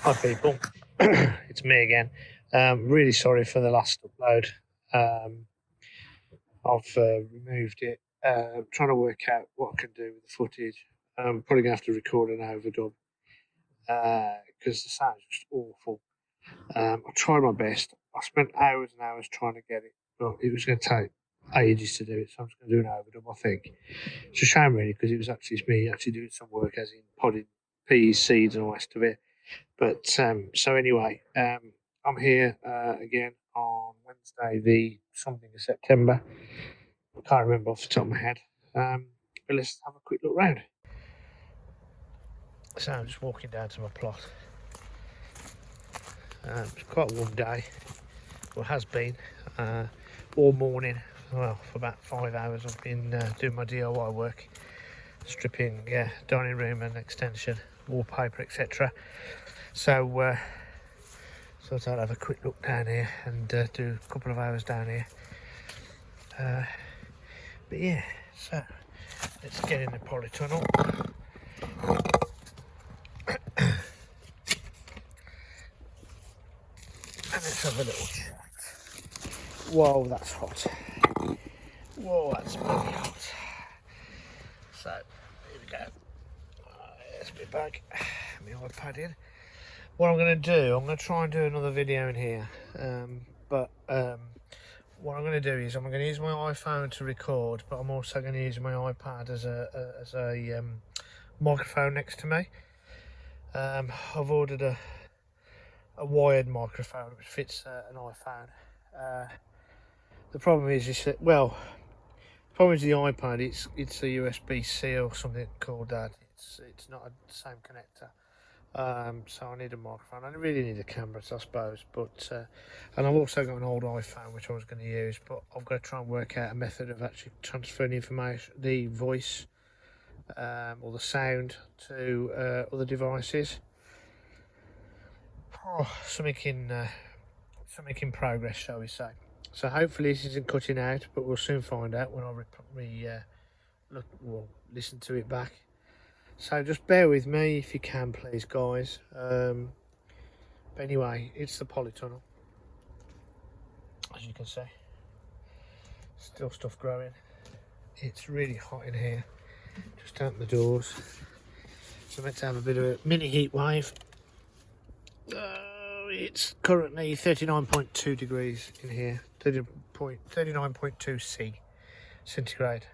Hi people, it's me again. Really sorry for the last upload. I've removed it. Trying to work out what I can do with the footage. I'm probably going to have to record an overdub because the sound's just awful. I tried my best. I spent hours and hours trying to get it, but it was going to take ages to do it, so I'm just going to do an overdub, I think. It's a shame really because it was actually me actually doing some work, as in podding peas, seeds and all the rest of it. But so anyway, I'm here again on Wednesday, the something of September. I can't remember off the top of my head. But let's have a quick look round. So I'm just walking down to my plot. It's quite a warm day. Well, it has been all morning. Well, for about 5 hours I've been doing my DIY work, stripping dining room and extension, wallpaper, etc. So thought I'd have a quick look down here and do a couple of hours down here. But yeah, so let's get in the Polytunnel. And let's have a little chat. Whoa, that's hot. Whoa, that's really hot. So, here we go. There's my bag, my iPad in. What I'm going to do, I'm going to try and do another video in here. But what I'm going to do is I'm going to use my iPhone to record, but I'm also going to use my iPad as a microphone next to me. I've ordered a wired microphone which fits an iPhone. The problem is that, well, the problem is the iPad. It's a USB-C or something called that. It's not the same connector. So I need a microphone. I really need a camera, I suppose. But and I've also got an old iPhone which I was going to use, but I've got to try and work out a method of actually transferring information, the voice or the sound, to other devices. Something in progress, shall we say. So hopefully this isn't cutting out, but we'll soon find out when I listen to it back. So just bear with me if you can, please, guys. But anyway, it's the Polytunnel, as you can see. Still stuff growing. It's really hot in here. Just open the doors. So meant to have a bit of a mini heat wave. It's currently 39.2 degrees in here. 39.2 centigrade.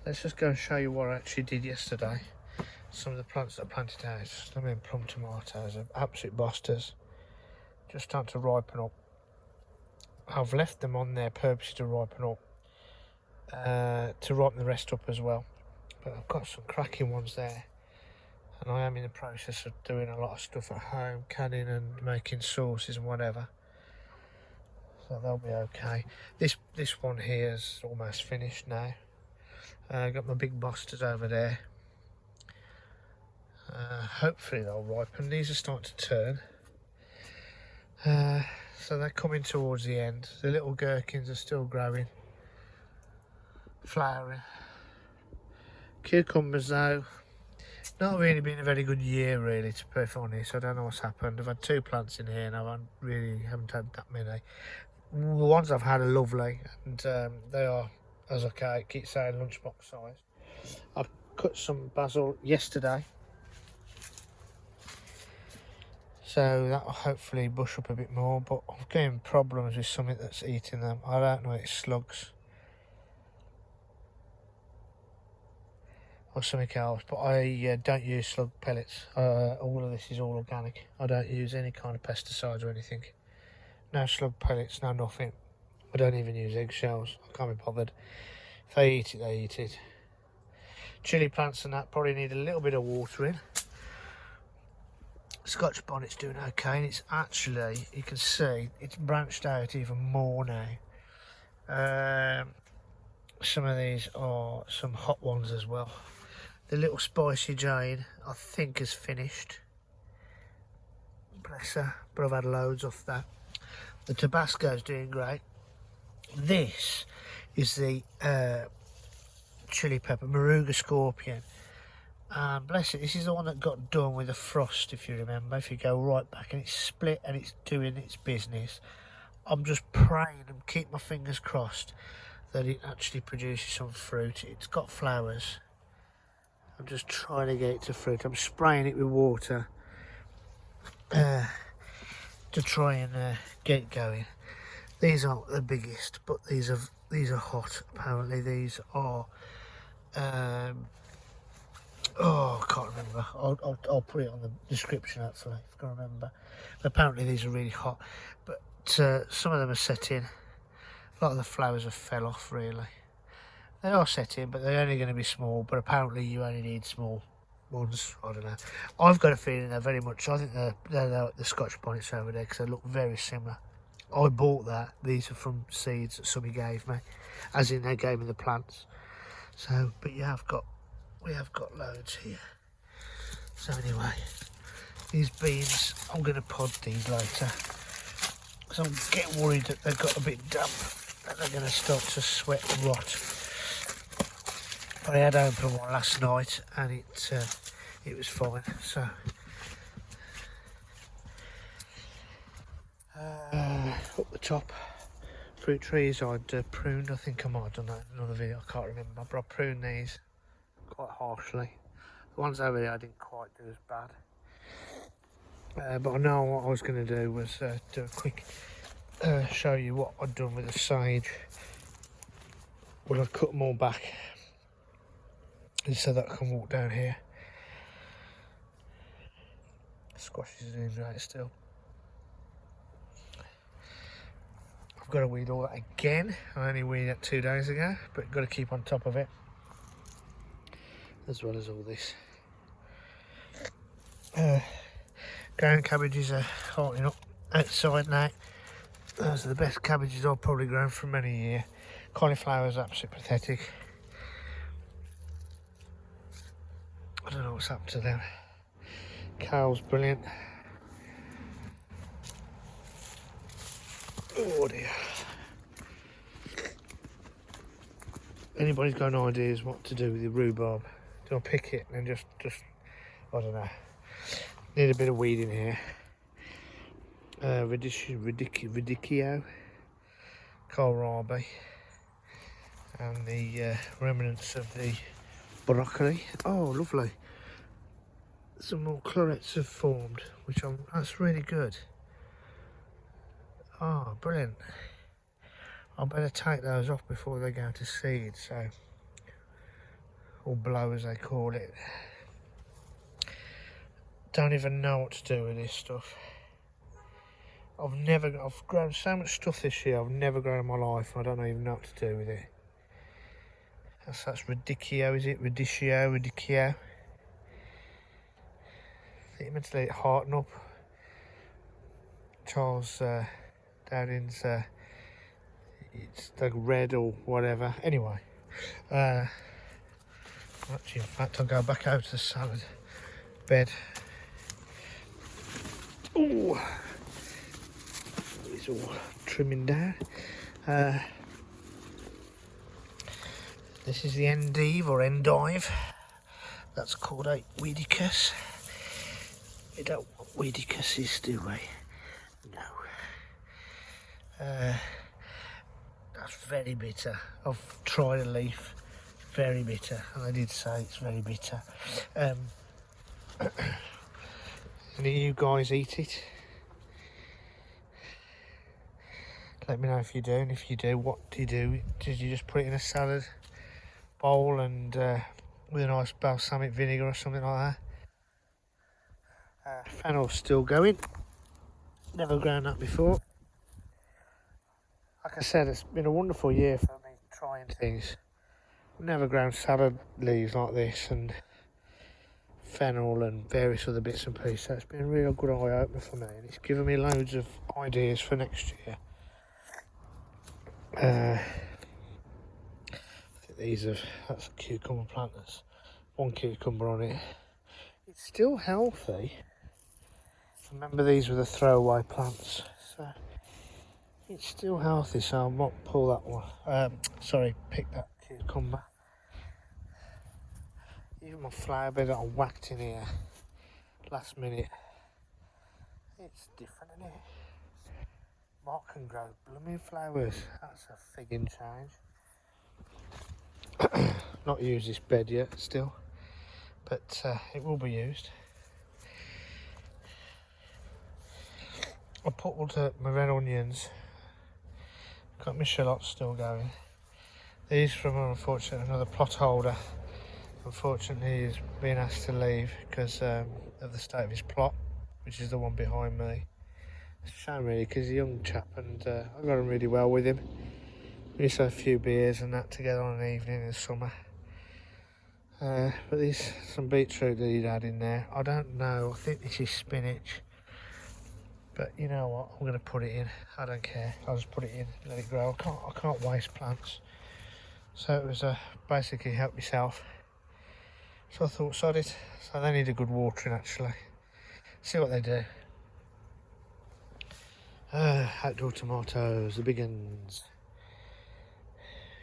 Let's just go and show you what I actually did yesterday. Some of the plants that I planted out. I mean, plum tomatoes are absolute busters. Just starting to ripen up. I've left them on there purposely to ripen up. To ripen the rest up as well. But I've got some cracking ones there. And I am in the process of doing a lot of stuff at home, canning and making sauces and whatever. So they'll be okay. This one here is almost finished now. Got my big busters over there. Hopefully they'll ripen. These are starting to turn. So they're coming towards the end. The little gherkins are still growing, flowering. Cucumbers though, not really been a very good year really, to be perfectly honest. I don't know what's happened. I've had 2 plants in here and I haven't had that many. The ones I've had are lovely, and they are, as I keep saying, lunchbox size. I've cut some basil yesterday, so that will hopefully bush up a bit more, but I'm getting problems with something that's eating them. I don't know, it's slugs or something else, but I don't use slug pellets. All of this is all organic. I don't use any kind of pesticides or anything. No slug pellets, no nothing. I don't even use eggshells. I can't be bothered. If they eat it, they eat it. Chilli plants and that probably need a little bit of watering. Scotch bonnet's doing okay, and it's actually, you can see, it's branched out even more now. Some of these are some hot ones as well. The little spicy Jane, I think, is finished. Bless her, but I've had loads off that. The Tabasco's doing great. This is the chili pepper, Moruga Scorpion. And bless it, this is the one that got done with a frost, if you remember. If you go right back, and it's split and it's doing its business. I'm just praying and keep my fingers crossed that it actually produces some fruit. It's got flowers. I'm just trying to get it to fruit. I'm spraying it with water to try and get it going. These aren't the biggest, but these are hot. Apparently, these are. Oh, I can't remember. I'll put it on the description actually, if I can remember. But apparently, these are really hot. But some of them are set in. A lot of the flowers have fell off, really. They are set in, but they're only going to be small. But apparently, you only need small ones. I don't know. I've got a feeling they're very much. I think they're the Scotch bonnets over there because they look very similar. I bought that. These are from seeds that somebody gave me, as in they gave me the plants. So, but we have got loads here. So anyway, these beans, I'm going to pod these later. So I'm getting worried that they've got a bit damp and they're going to start to sweat and rot. But I had opened one last night and it was fine. So up the top, fruit trees I'd pruned. I think I might have done that in another video. I can't remember, but I pruned these quite harshly. The ones over there I didn't quite do as bad. But I know what I was going to do was do a quick show you what I'd done with the sage. Well, I'd cut them all back so that I can walk down here. Squash is doing great still. I've got to weed all that again. I only weeded it 2 days ago, but got to keep on top of it, as well as all this. Ground cabbages are heartening up outside now. Those are the best cabbages I've probably grown for many years. Cauliflower's absolutely pathetic. I don't know what's happened to them. Kale's brilliant. Oh dear. Anybody's got any ideas what to do with the rhubarb? Do I pick it and just I don't know. Need a bit of weed in here. Radicchio, kohlrabi, and the remnants of the broccoli. Oh, lovely. Some more clarets have formed, that's really good. Oh, brilliant. I better take those off before they go to seed, so, or blow as they call it. Don't even know what to do with this stuff. I've grown so much stuff this year I've never grown in my life, and I don't even know what to do with it. That's radicchio, is it? Radicchio. I think you meant to let it harden up. Charles Dowding's, it's like red or whatever. Anyway, actually, in fact, I'll go back out to the salad bed. Ooh, it's all trimming down. This is the endive or endive. That's called a weedicus. We don't want weedicuses, do we? No. That's very bitter. I've tried a leaf. Very bitter, and I did say it's very bitter. Any of you guys eat it? Let me know if you do, and if you do, what do you do? Did you just put it in a salad bowl and with a nice balsamic vinegar or something like that? Fennel's still going. Never grown that before. Like I said, it's been a wonderful year for me trying things. I've never grown salad leaves like this, and fennel and various other bits and pieces. So it's been a real good eye opener for me, and it's given me loads of ideas for next year. I think that's a cucumber plant. There's one cucumber on it. It's still healthy. Remember, these were the throwaway plants, so it's still healthy. So I might pull that one. Pick that cucumber. Even my flower bed that I whacked in here last minute. It's different, isn't it? Mark can grow blooming flowers. That's a figgin' change. Not used this bed yet still, but it will be used. I put all my red onions. Got my shallots still going. These from, unfortunately, another plot holder. Unfortunately, he's been asked to leave because of the state of his plot, which is the one behind me. It's a shame really, because he's a young chap and I got on really well with him. We used to have a few beers and that together on an evening in the summer. But there's some beetroot that he'd had in there. I don't know, I think this is spinach. But you know what, I'm going to put it in. I don't care, I'll just put it in, let it grow. I can't waste plants. So it was basically help myself. So I thought, sod it. So they need a good watering actually. See what they do. Outdoor tomatoes, the big ones.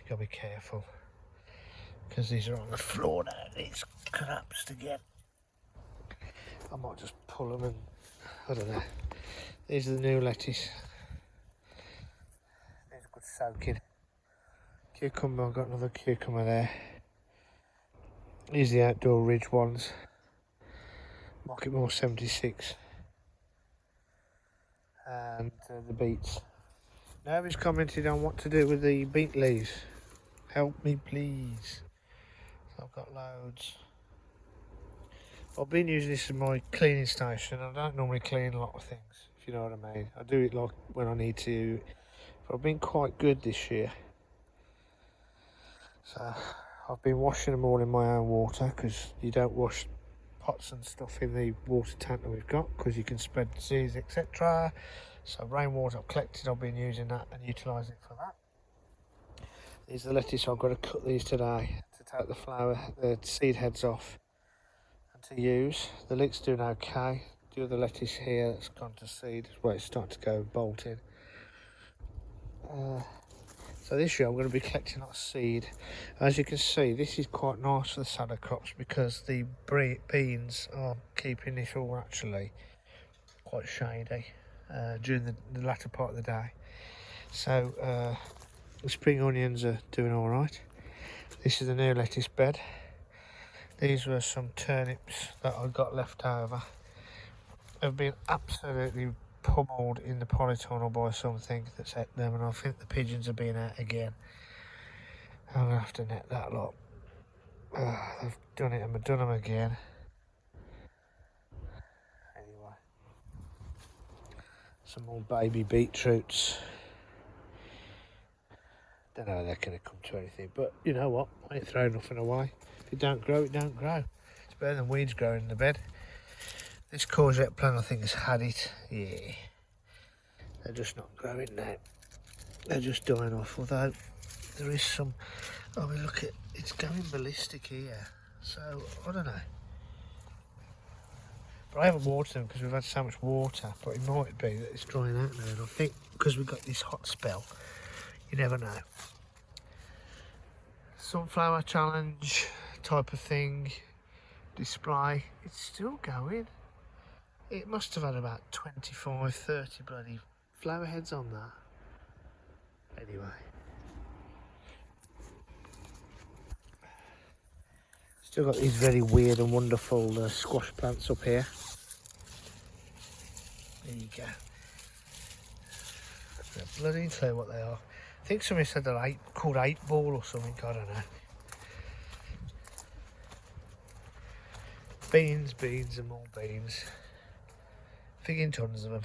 Gotta be careful. Because these are on the floor now, these craps to get. I might just pull them and, I don't know. These are the new lettuce. These are good soaking. Cucumber, I've got another cucumber there. These are the outdoor ridge ones. Market More 76. And the beets. Now he's commented on what to do with the beet leaves. Help me please. So I've got loads. I've been using this as my cleaning station. I don't normally clean a lot of things, if you know what I mean. I do it like when I need to. But I've been quite good this year. So I've been washing them all in my own water, because you don't wash pots and stuff in the water tank that we've got, because you can spread disease, etc. So rainwater I've collected, I've been using that and utilising it for that. These are the lettuce. I've got to cut these today to take the seed heads off and to use. The leek's doing okay. The other lettuce here that's gone to seed, well, it's starting to go bolting. So this year I'm going to be collecting lots of seed. As you can see, this is quite nice for the salad crops, because the beans are keeping this all actually quite shady during the latter part of the day. So the spring onions are doing all right. This is the new lettuce bed. These were some turnips that I got left over. Have been absolutely pummeled in the Polytunnel by something that's ate them, and I think the pigeons are being out again. I'm going to have to net that lot. They've done it and I've done them again. Anyway. Some more baby beetroots. Don't know how they're going to come to anything, but you know what? I ain't throwing nothing away. If it don't grow, it don't grow. It's better than weeds growing in the bed. This courgette plant, I think, has had it. Yeah. They're just not growing now. They're just dying off, although there is some. I mean, look at it's going ballistic here. So I don't know. But I haven't watered them because we've had so much water. But it might be that it's drying out now. And I think because we've got this hot spell, you never know. Sunflower challenge type of thing. Display. It's still going. It must have had about 25, 30 bloody flower heads on that. Anyway. Still got these very weird and wonderful squash plants up here. There you go. I have bloody clue what they are. I think somebody said they're called 8-ball or something, I don't know. Beans, beans and more beans. Friggin' tons of them.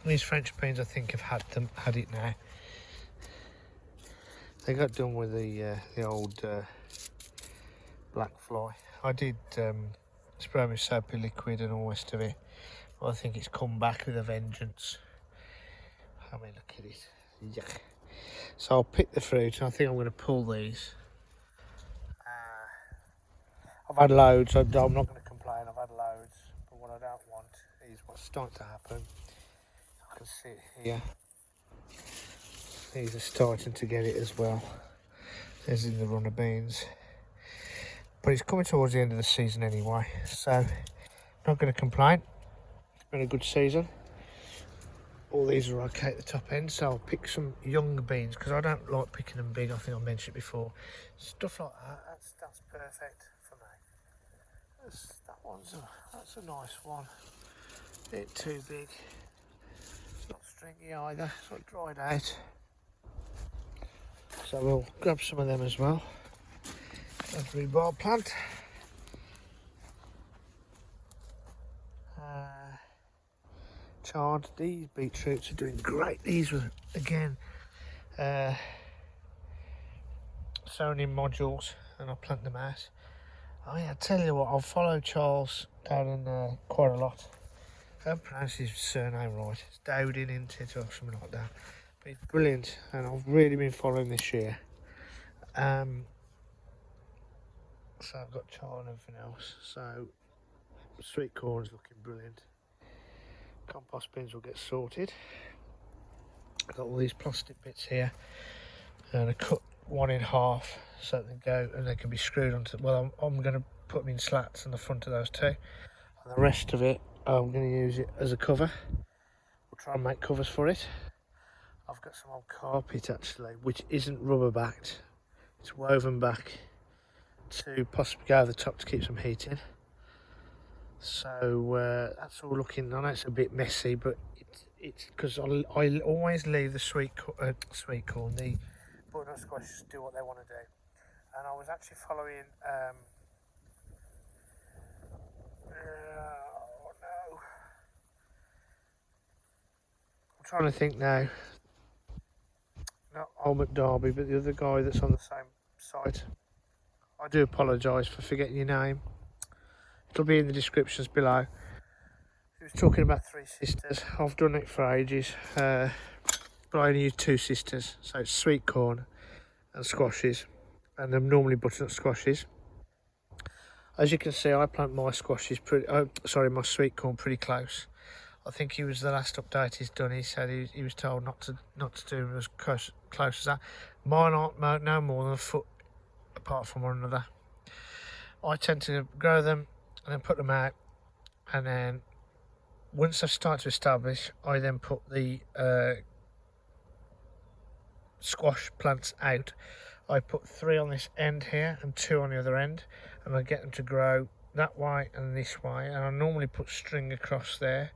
These French beans I think have had it now. They got done with the old black fly. I did spray with soapy liquid and all the rest of it. Well, I think it's come back with a vengeance. I mean, look at it. Yuck. So I'll pick the fruit and I think I'm going to pull these. I've had loads, I'm not going to complain, I've had loads. But what I don't want is what's starting to happen. I can see it here. These are starting to get it as well. There's in the runner beans. but it's coming towards the end of the season anyway, so not going to complain. It's been a good season. All these are okay at the top end, so I'll pick some young beans because I don't like picking them big. I think I mentioned it before. Stuff like that, that's perfect for me. That's a nice one. Bit too big. It's not stringy either. It's not dried out. So we'll grab some of them as well. That's a rhubarb plant. Chard. These beetroots are doing great. These were again sown in modules, and I'll plant them out. Oh yeah, I tell you what, I'll follow Charles down in there quite a lot. I don't pronounce his surname right. It's Dowding, isn't it, or something like that. But it's brilliant, and I've really been following this year. So I've got char and everything else. So sweet corn's looking brilliant. Compost bins will get sorted. I've got all these plastic bits here, and I cut one in half so they go and they can be screwed onto. Well, I'm going to put them in slats on the front of those two, and the rest of it I'm going to use it as a cover. We'll try and make covers for it. I've got some old carpet actually, which isn't rubber backed. It's woven back to possibly go over the top to keep some heat in. So that's all looking. I know it's a bit messy, but it's because I always leave the sweet corn, the butternut squashes do what they want to do. And I was actually following. Oh no! I'm trying to think now. Not Allotment Derby, but the other guy that's on the same site. I do apologise for forgetting your name. It'll be in the descriptions below. He was talking about 3 sisters. I've done it for ages, but I only use 2 sisters. So it's sweet corn and squashes, and they're normally butternut squashes. As you can see, I plant my squashes my sweet corn pretty close. I think he was the last update he's done. He said he was told not to do them as close as that. Mine aren't no more than a foot apart from one another. I tend to grow them and then put them out, and then once they start to establish, I then put the squash plants out. I put 3 on this end here and 2 on the other end, and I get them to grow that way and this way, and I normally put string across there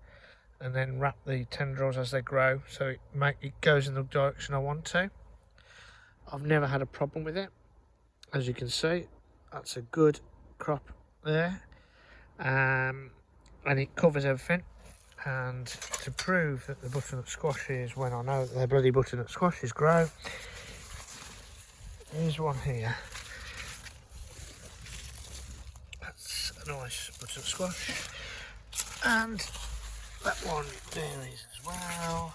and then wrap the tendrils as they grow so it goes in the direction I want to. I've never had a problem with it. As you can see, that's a good crop there, and it covers everything. And to prove that the butternut squashes, when I know that they're bloody butternut squashes, grow, here's one here. That's a nice butternut squash, and that one there is as well.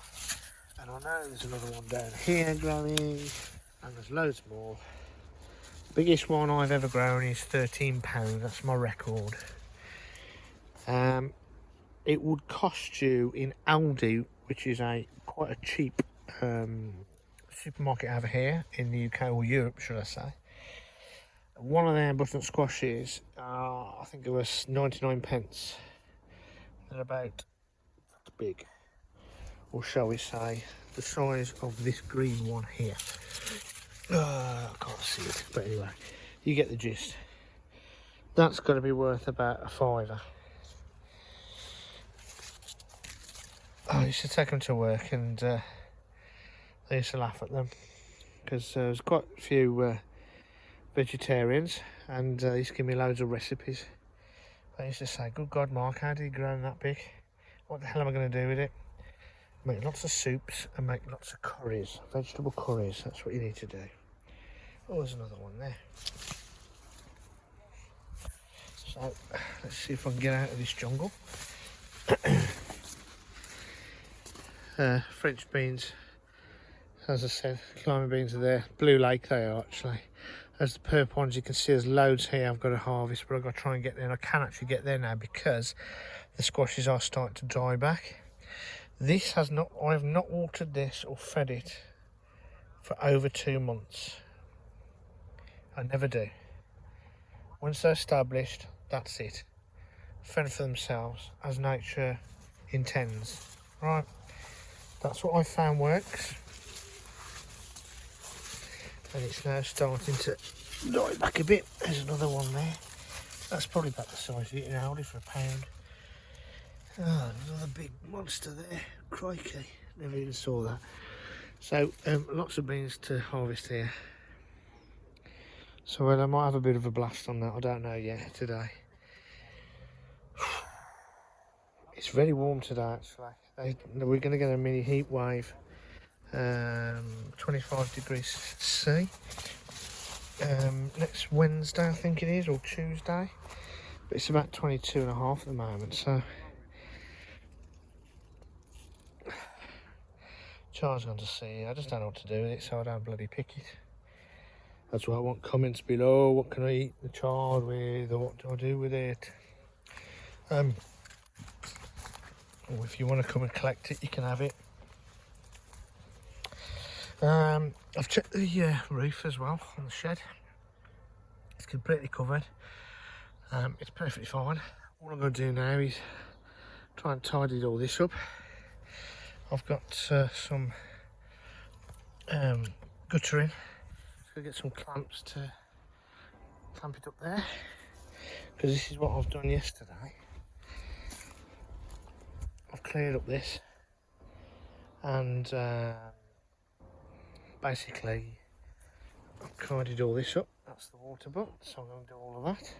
And I know there's another one down here growing, and there's loads more. The biggest one I've ever grown is £13. That's my record. It would cost you in Aldi, which is quite a cheap supermarket over here in the UK, or Europe should I say. One of their butternut squashes, I think it was 99 pence. They're about that big, or shall we say the size of this green one here. I can't see it, but anyway, you get the gist. That's going to be worth about a £5. I used to take them to work, and they used to laugh at them because there was quite a few vegetarians, and they used to give me loads of recipes. I used to say, good God, Mark, how did you grow them that big? What the hell am I going to do with it? Make lots of soups and make lots of curries, vegetable curries. That's what you need to do. Oh, there's another one there. So let's see if I can get out of this jungle. French beans, as I said, lima beans are there. Blue Lake they are actually. As the purple ones, you can see there's loads here I've got to harvest, but I've got to try and get there, and I can actually get there now because the squashes are starting to dry back. This has not, I have not watered this or fed it for over 2 months. I never do. Once they're established, that's it. Fend for themselves as nature intends. Right, that's what I found works. And it's now starting to die back a bit. There's another one there. That's probably about the size of eating Aldi for £1. Oh, another big monster there. Crikey, never even saw that. So lots of beans to harvest here. So I might have a bit of a blast on that, I don't know yet today. It's very warm today actually. We're going to get a mini heat wave. 25 degrees C. Next Wednesday I think it is, or Tuesday. But it's about 22.5 at the moment, so Char's gone to see. I just don't know what to do with it, so I don't bloody pick it. That's why I want comments below. What can I eat the chard with, or what do I do with it? Or if you want to come and collect it, you can have it. I've checked the roof as well on the shed. It's completely covered. It's perfectly fine. All I'm going to do now is try and tidy all this up. I've got some guttering. So get some clamps to clamp it up there, because this is what I've done yesterday. I've cleared up this and basically I've tidied all this up. That's the water butt, so I'm going to do all of that.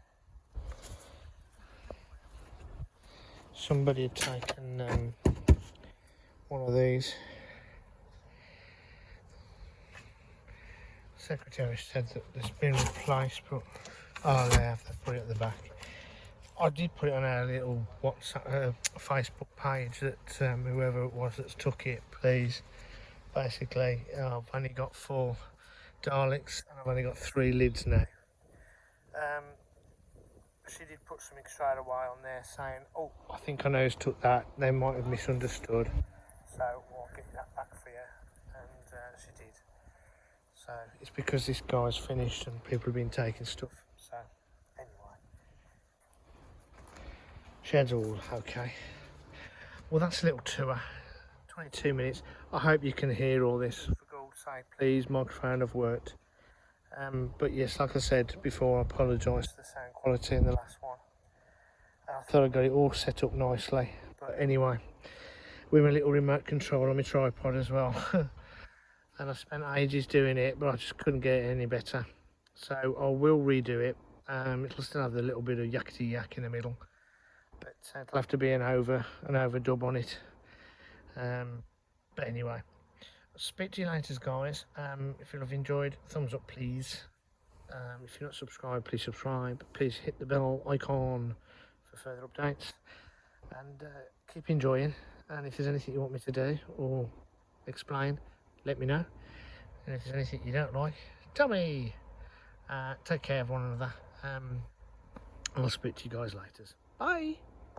Somebody had taken one of these. The secretary said that it's been replaced, but oh, they have to put it at the back. I did put it on our little WhatsApp, Facebook page that whoever it was that's took it, please. Basically, I've only got 4 Daleks and I've only got 3 lids now. She did put something straight away on there saying, oh, I think I know who's took that. They might have misunderstood, so we'll get that back for you. And she did. So it's because this guy's finished and people have been taking stuff. So anyway, shed's all okay. Well, that's a little tour. 22 minutes. I hope you can hear all this. For God's sake, please, microphone have worked. But yes, like I said before, I apologise for the sound quality in the last one. I thought I got it all set up nicely. But anyway, with my little remote control on my tripod as well. And I spent ages doing it, but I just couldn't get it any better. So I will redo it. It'll still have the little bit of yakety yak in the middle, but it'll have to be an overdub on it. But anyway, I'll speak to you later, guys. If you've enjoyed, thumbs up please. If you're not subscribed, please subscribe. Please hit the bell icon for further updates, and keep enjoying. And if there's anything you want me to do or explain, let me know. And if there's anything you don't like, tell me. Take care of one another. I'll speak to you guys later. Bye.